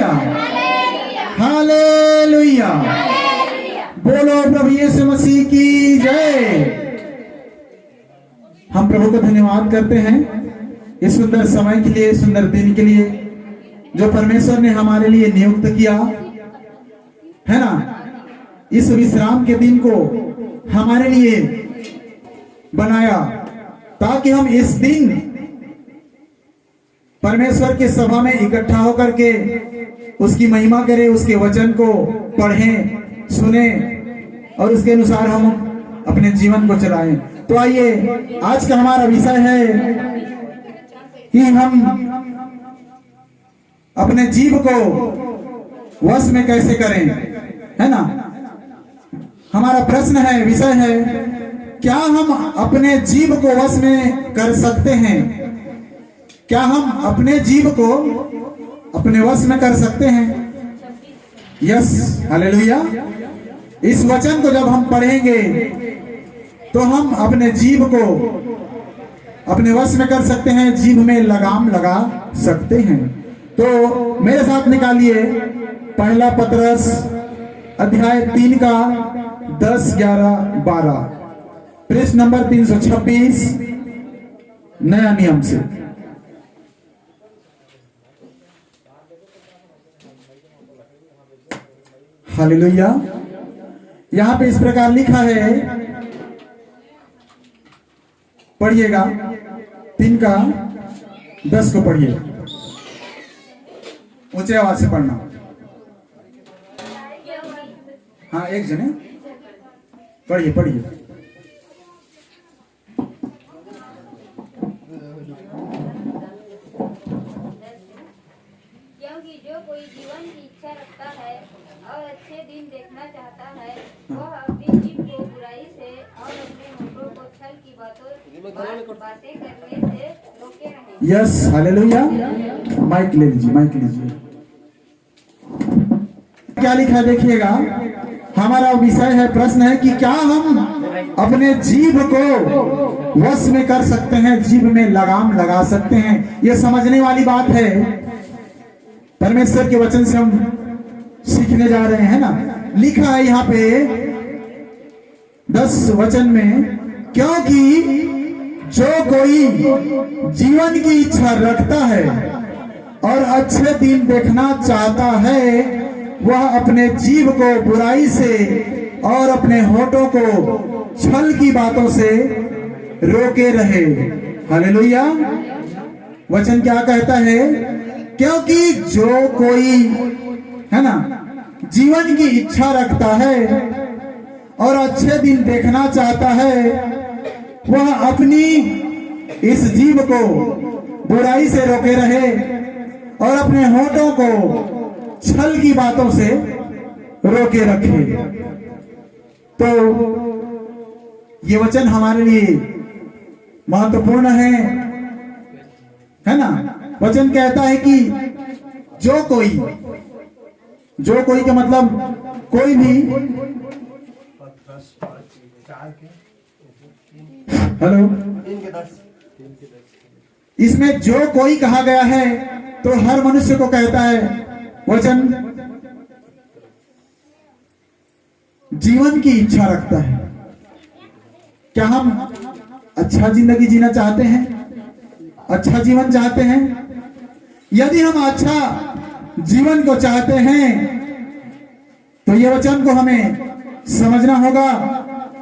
Hallelujah, hallelujah. बोलो प्रभु यीशु मसीह की जय। हम प्रभु को धन्यवाद करते हैं इस सुंदर समय के लिए, सुंदर दिन के लिए जो परमेश्वर ने हमारे लिए नियुक्त किया है ना। इस विश्राम के दिन को हमारे लिए बनाया ताकि हम इस दिन परमेश्वर के सभा में इकट्ठा होकर के उसकी महिमा करें, उसके वचन को पढ़ें, सुने और उसके अनुसार हम अपने जीवन को चलाएं। तो आइए, आज का हमारा विषय है कि हम अपने जीव को वश में कैसे करें, है ना। हमारा प्रश्न है, विषय है, क्या हम अपने जीव को वश में कर सकते हैं? क्या हम अपने जीव को अपने वश में कर सकते हैं? Yes, hallelujah. इस वचन को जब हम पढ़ेंगे तो हम अपने जीव को अपने वश में कर सकते हैं, जीव में लगाम लगा सकते हैं। तो मेरे साथ निकालिए पहला पतरस अध्याय 3 का 10, 11, 12, पृष्ठ नंबर 326 नया नियम से। हालेलुया। यहां पे इस प्रकार लिखा है, पढ़िएगा, 3 का 10 को पढ़िए, ऊंचे आवाज से पढ़ना। हाँ, एक जने पढ़िए पढ़िए। क्योंकि जो कोई जीवन की इच्छा रखता है और अच्छे दिन देखना चाहता है, वह अपनी जीभ को बुराई से और अपने होठों को छल की बातें करने से रोके रहे। Yes, hallelujah. माइक ले लीजिए, माइक लीजिए। क्या लिखा देखिएगा। हमारा विषय है, प्रश्न है कि क्या हम अपने जीभ को वश में कर सकते हैं, जीभ में लगाम लगा सकते हैं। यह समझने वाली बात है, परमेश्वर के वचन से हम सीखने जा रहे हैं ना। लिखा है यहाँ पे 10 वचन में, क्योंकि जो कोई जीवन की इच्छा रखता है और अच्छे दिन देखना चाहता है, वह अपने जीभ को बुराई से और अपने होठों को छल की बातों से रोके रहे। हालेलुया। वचन क्या कहता है? क्योंकि जो कोई, है ना, जीवन की इच्छा रखता है और अच्छे दिन देखना चाहता है, वह अपनी इस जीभ को बुराई से रोके रहे और अपने होठों को छल की बातों से रोके रखे। तो ये वचन हमारे लिए महत्वपूर्ण है ना। वचन कहता है कि जो कोई का मतलब कोई भी, हेलो, इसमें जो कोई कहा गया है तो हर मनुष्य को कहता है। वचन जीवन की इच्छा रखता है। क्या हम अच्छा जिंदगी जीना चाहते हैं? अच्छा जीवन चाहते हैं? यदि हम अच्छा जीवन को चाहते हैं तो ये वचन को हमें समझना होगा,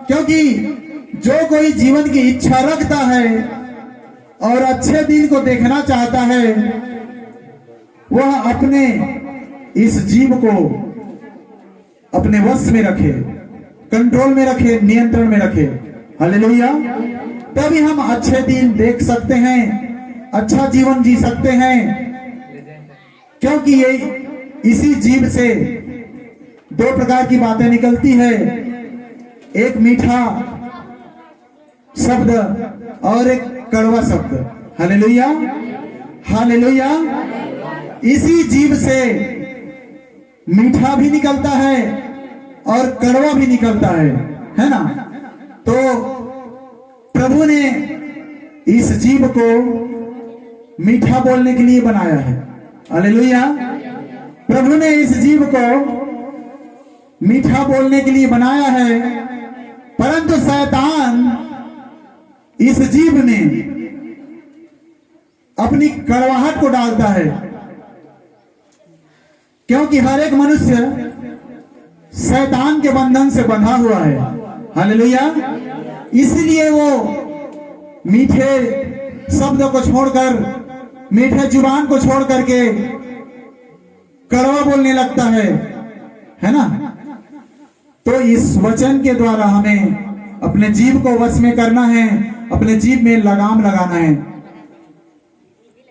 क्योंकि जो कोई जीवन की इच्छा रखता है और अच्छे दिन को देखना चाहता है, वह अपने इस जीव को अपने वश में रखे, कंट्रोल में रखे, नियंत्रण में रखे। हालेलुया। तभी हम अच्छे दिन देख सकते हैं, अच्छा जीवन जी सकते हैं, क्योंकि ये इसी जीव से 2 प्रकार की बातें निकलती है, एक मीठा शब्द और एक कड़वा शब्द। Hallelujah, hallelujah. इसी जीव से मीठा भी निकलता है और कड़वा भी निकलता है ना। तो प्रभु ने इस जीव को मीठा बोलने के लिए बनाया है। हालेलुया। प्रभु ने इस जीव को मीठा बोलने के लिए बनाया है, परंतु शैतान इस जीव में अपनी कड़वाहट को डालता है, क्योंकि हर एक मनुष्य शैतान के बंधन से बंधा हुआ है। हालेलुया। इसलिए वो मीठे शब्द को छोड़कर, मीठे जुबान को छोड़ करके कड़वा बोलने लगता है ना। तो इस वचन के द्वारा हमें अपने जीव को वश में करना है, अपने जीव में लगाम लगाना है।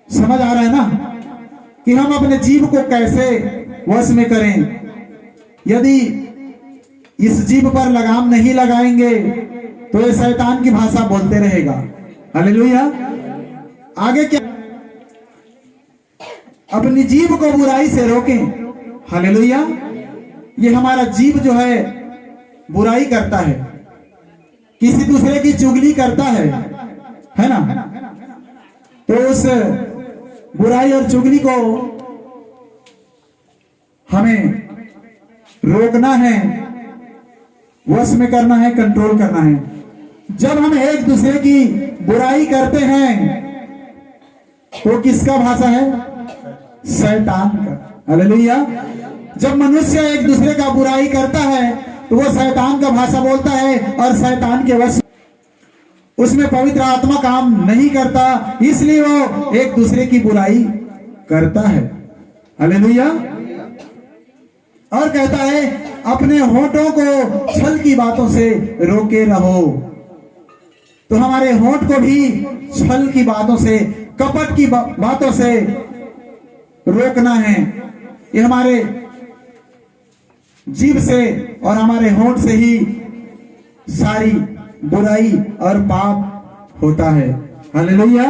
समझ आ रहा है ना कि हम अपने जीव को कैसे वश में करें। यदि इस जीव पर लगाम नहीं लगाएंगे तो ये शैतान की भाषा बोलते रहेगा। हालेलुया। आगे क्या, अपनी जीव को बुराई से रोकें। हालेलुया। ये हमारा जीव जो है बुराई करता है, किसी दूसरे की चुगली करता है ना। तो उस बुराई और चुगली को हमें रोकना है, वश में करना है, कंट्रोल करना है। जब हम एक दूसरे की बुराई करते हैं तो किसका भाषा है? शैतान का। हालेलुया। जब मनुष्य एक दूसरे का बुराई करता है तो वो शैतान का भाषा बोलता है और शैतान के वश उसमें पवित्र आत्मा काम नहीं करता, इसलिए वो एक दूसरे की बुराई करता है। हालेलुया। और कहता है अपने होठों को छल की बातों से रोके रहो। तो हमारे होठ को भी छल की बातों से, कपट की बातों से रोकना है। ये हमारे जीभ से और हमारे होठ से ही सारी बुराई और पाप होता है। हालेलुया।